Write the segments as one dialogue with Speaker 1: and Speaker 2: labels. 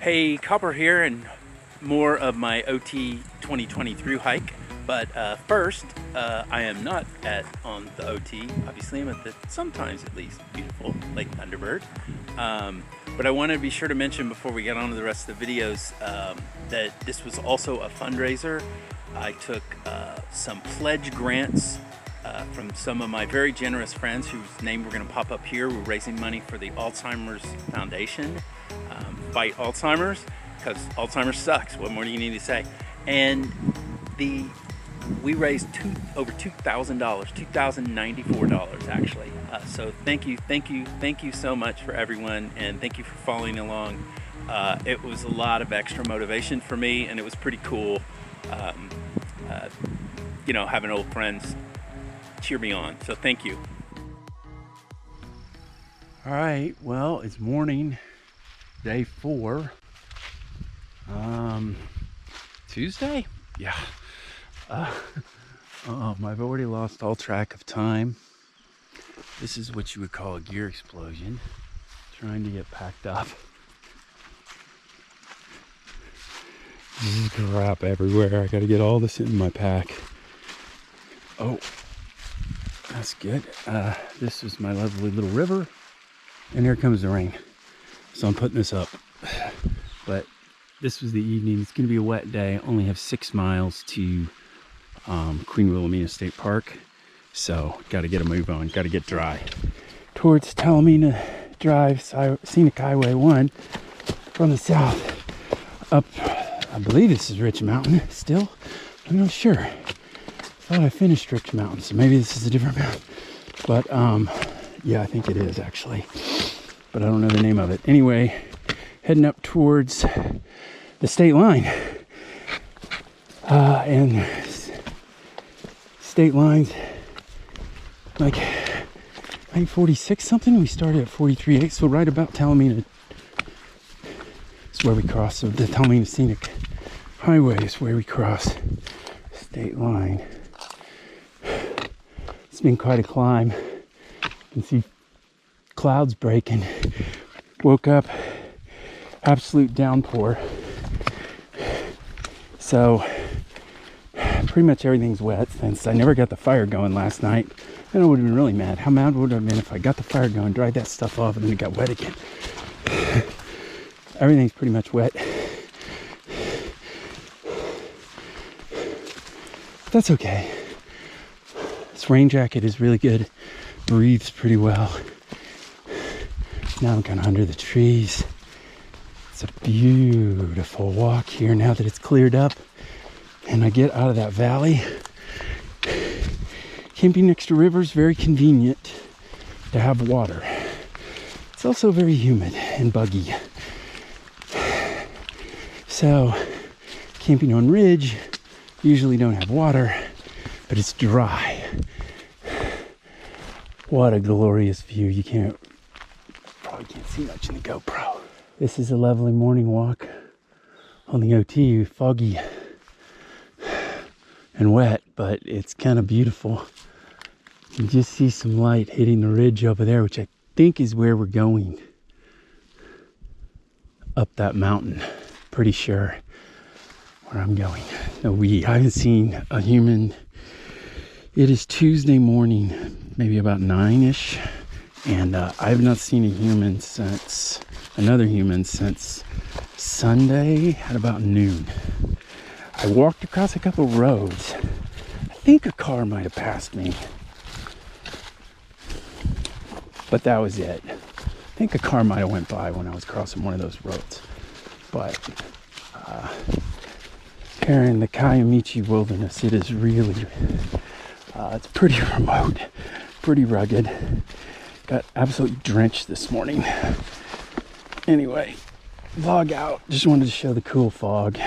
Speaker 1: Hey, Copper here, and more of my OT 2020 through hike. But first, I am not on the OT. Obviously, I'm at the sometimes at least beautiful Lake Thunderbird. But I want to be sure to mention before we get on to the rest of the videos that this was also a fundraiser. I took some pledge grants from some of my very generous friends whose name we're going to pop up here. We're raising money for the Alzheimer's Foundation. Fight Alzheimer's, because Alzheimer's sucks. What more do you need to say? And we raised over $2,000, $2,094 actually. So thank you so much for everyone, and thank you for following along. It was a lot of extra motivation for me, and it was pretty cool, having old friends cheer me on. So thank you.
Speaker 2: All right, well, it's morning, day 4, Tuesday? Yeah. I've already lost all track of time. This is what you would call a gear explosion. Trying to get packed up. There's crap everywhere. I gotta get all this in my pack. Oh, that's good. This is my lovely little river. And here comes the rain. So I'm putting this up. But this was the evening. It's going to be a wet day. Only have 6 miles to Queen Wilhelmina State Park. So got to get a move on. Got to get dry. Towards Talamina Drive, Scenic Highway 1 from the south. Up, I believe this is Rich Mountain still. I'm not sure. Thought I finished Rich Mountain, so maybe this is a different mountain. But yeah, I think it is actually. But I don't know the name of it. Anyway, heading up towards the state line. And state lines, like 946 something. We started at 43.8, so right about Talamina is where we cross. So the Talamina Scenic Highway is where we cross state line. It's been quite a climb. You can see clouds breaking. Woke up, absolute downpour. So pretty much everything's wet since I never got the fire going last night. Then I would have been really mad. How mad would I have been if I got the fire going, dried that stuff off, and then it got wet again? Everything's pretty much wet. But that's okay. This rain jacket is really good. Breathes pretty well. Now I'm kind of under the trees. It's a beautiful walk here now that it's cleared up and I get out of that valley. Camping next to rivers, very convenient to have water. It's also very humid and buggy. So camping on ridge, usually don't have water, but it's dry. What a glorious view. You probably can't see much in the GoPro. This is a lovely morning walk on the OT. Foggy and wet, but it's kind of beautiful. You can just see some light hitting the ridge over there, which I think is where we're going. Up that mountain. Pretty sure where I'm going. No, I haven't seen a human. It is Tuesday morning, maybe about 9-ish. And I have not seen another human since Sunday at about noon. I walked across a couple roads. I think a car might have passed me. But that was it. I think a car might have went by when I was crossing one of those roads. But here in the Kiamichi Wilderness, it is really, it's pretty remote, pretty rugged. Got absolutely drenched this morning. Anyway, vlog out. Just wanted to show the cool fog.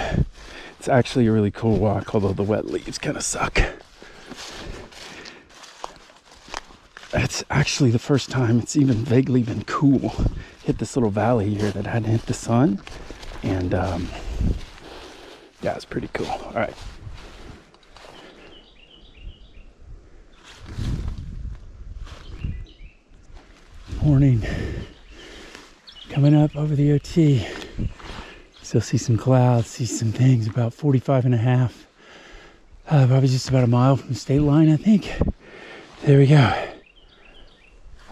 Speaker 2: It's actually a really cool walk, although the wet leaves kind of suck. It's actually the first time it's even vaguely been cool. Hit this little valley here that hadn't hit the sun. And yeah, it's pretty cool. All right. Morning. Coming up over the OT. Still see some clouds, see some things. About 45 and a half. Probably just about a mile from the state line, I think. There we go.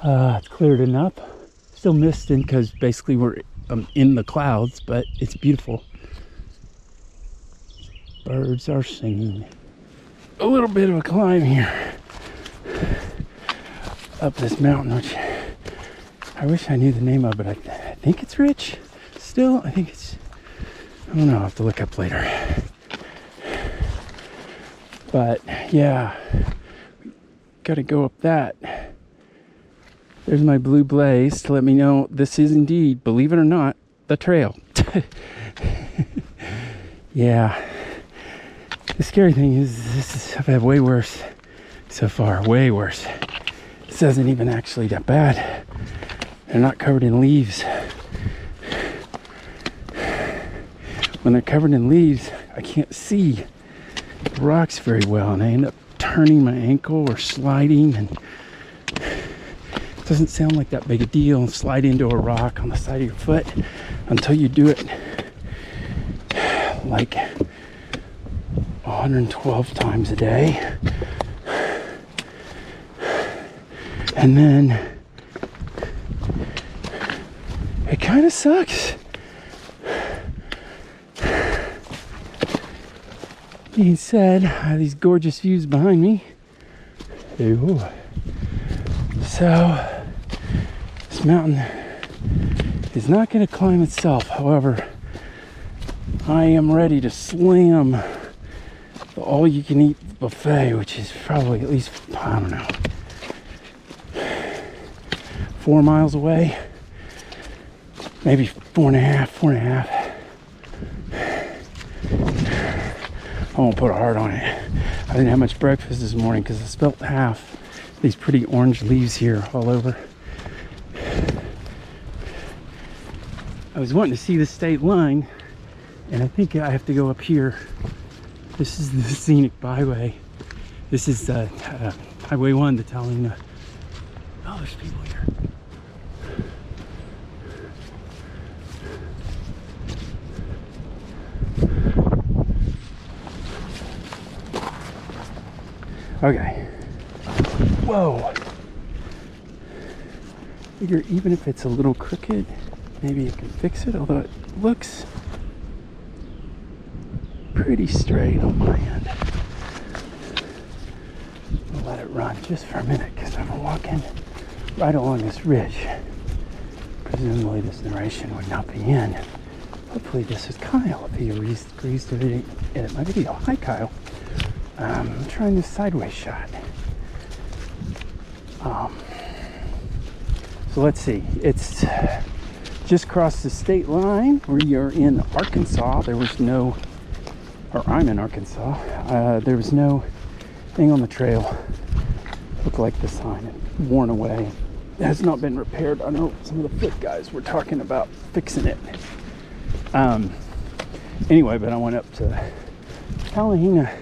Speaker 2: It's cleared enough. Still misting because basically we're in the clouds, but it's beautiful. Birds are singing. A little bit of a climb here up this mountain, which I wish I knew the name of, but I think it's Rich. Still, I think it's, I don't know, I'll have to look up later. But yeah, gotta go up that. There's my blue blaze to let me know this is indeed, believe it or not, the trail. Yeah. The scary thing is, I've had way worse so far, way worse. This isn't even actually that bad. They're not covered in leaves. When they're covered in leaves, I can't see the rocks very well, and I end up turning my ankle or sliding, and it doesn't sound like that big a deal, and slide into a rock on the side of your foot until you do it like 112 times a day. And then it kind of sucks. Being said, I have these gorgeous views behind me. Ooh. So this mountain is not going to climb itself. However, I am ready to slam the all-you-can-eat buffet, which is probably at least, I don't know, 4 miles away, maybe 4.5. I won't put a heart on it. I didn't have much breakfast this morning because I spilled half these pretty orange leaves here all over. I was wanting to see the state line, and I think I have to go up here. This is the scenic byway. This is Highway 1 to Talina. Oh, there's people here. Okay. Whoa. Figure even if it's a little crooked, maybe you can fix it, although it looks pretty straight on my end. I'll let it run just for a minute because I'm walking right along this ridge. Presumably this narration would not be in. Hopefully this is Kyle if he agrees to edit my video. Hi Kyle. I'm trying this sideways shot. So let's see. It's just crossed the state line. We are in Arkansas. There was no, or I'm in Arkansas. There was no thing on the trail. Looked like the sign had worn away. It has not been repaired. I know some of the foot guys were talking about fixing it. Anyway, but I went up to Talina.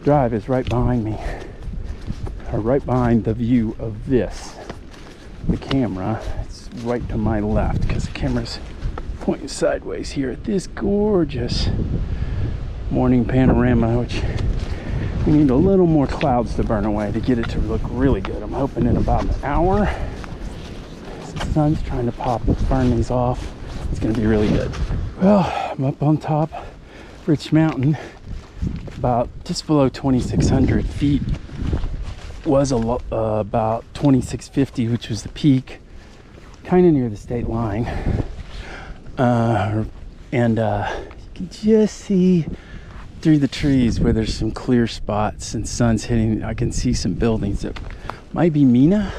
Speaker 2: Drive is right behind me, or right behind the view of this. The camera, it's right to my left because the camera's pointing sideways here at this gorgeous morning panorama, which we need a little more clouds to burn away to get it to look really good. I'm hoping in about an hour, since the sun's trying to burn these off, it's going to be really good. Well, I'm up on top Rich Mountain, about just below 2,600 feet. Was about 2,650, which was the peak, kind of near the state line. And you can just see through the trees where there's some clear spots and sun's hitting. I can see some buildings that might be Mina,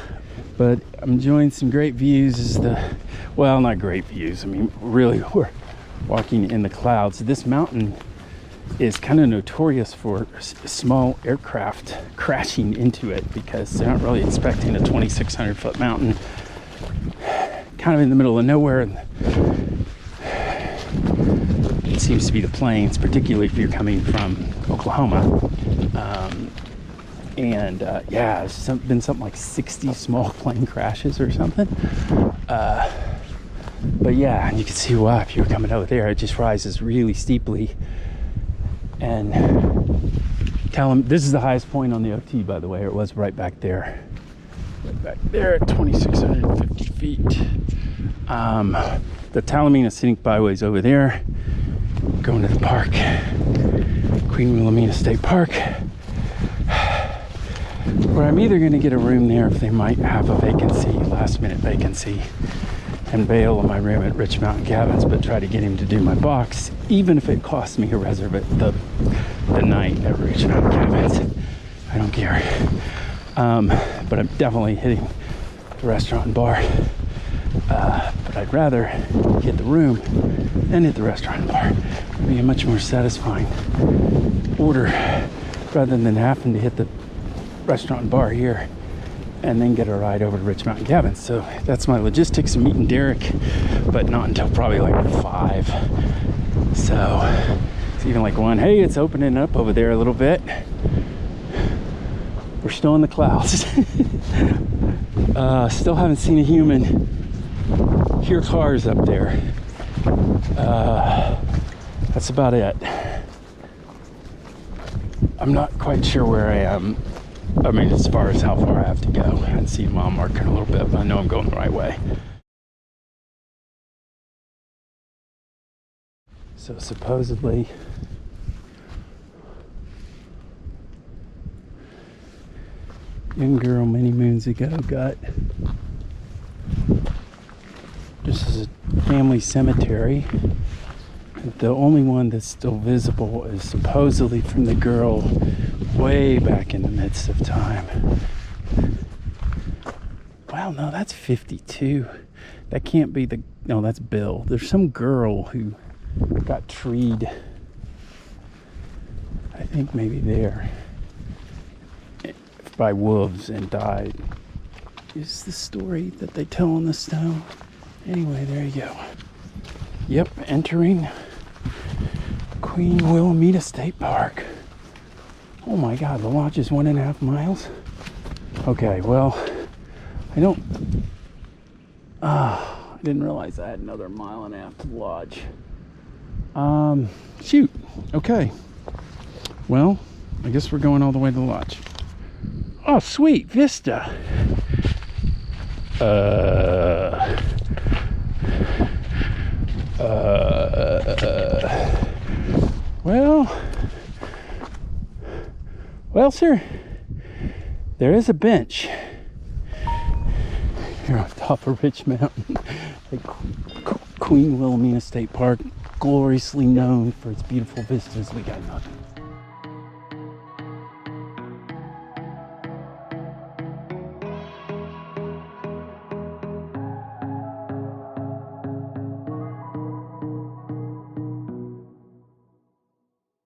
Speaker 2: but I'm enjoying some great views. Well, not great views. I mean, really, we're walking in the clouds. This mountain is kind of notorious for small aircraft crashing into it because they're not really expecting a 2,600 foot mountain kind of in the middle of nowhere. It seems to be the plains, particularly if you're coming from Oklahoma. Yeah, it's been something like 60 small plane crashes or something. But yeah, and you can see why if you were coming over there, it just rises really steeply. And tell them this is the highest point on the OT, by the way. It was right back there. Right back there at 2,650 feet. The Talamina Scenic Byway's over there. Going to the park. Queen Wilhelmina State Park. Where I'm either going to get a room there if they might have a vacancy, last minute vacancy, and bail on my room at Rich Mountain Cabins, but try to get him to do my box, even if it costs me a the night at Rich Mountain Cabins. I don't care. But I'm definitely hitting the restaurant and bar. But I'd rather hit the room than hit the restaurant and bar. It'd be a much more satisfying order rather than having to hit the restaurant and bar here and then get a ride over to Rich Mountain Cabins. So that's my logistics. I'm meeting Derek, but not until probably like 5. So it's even like 1. Hey, it's opening up over there a little bit. We're still in the clouds. Still haven't seen a human. Hear cars up there. That's about it. I'm not quite sure where I am. I mean, as far as how far I have to go. I haven't seen a mile marker in a little bit, but I know I'm going the right way. So supposedly, young girl many moons ago got, this is a family cemetery. The only one that's still visible is supposedly from the girl way back in the midst of time. Wow, no, that's 52. That can't be the, no, that's Bill. There's some girl who got treed, I think maybe there, by wolves and died. Is the story that they tell on the stone. Anyway, there you go. Yep, entering Queen Wilhelmina State Park. Oh my God, the lodge is 1.5 miles. Okay, well, I didn't realize I had another 1.5 miles to the lodge. Shoot. Okay. Well, I guess we're going all the way to the lodge. Oh, sweet vista. Well, sir, there is a bench here on top of Rich Mountain, like Queen Wilhelmina State Park, gloriously known for its beautiful vistas. We got nothing.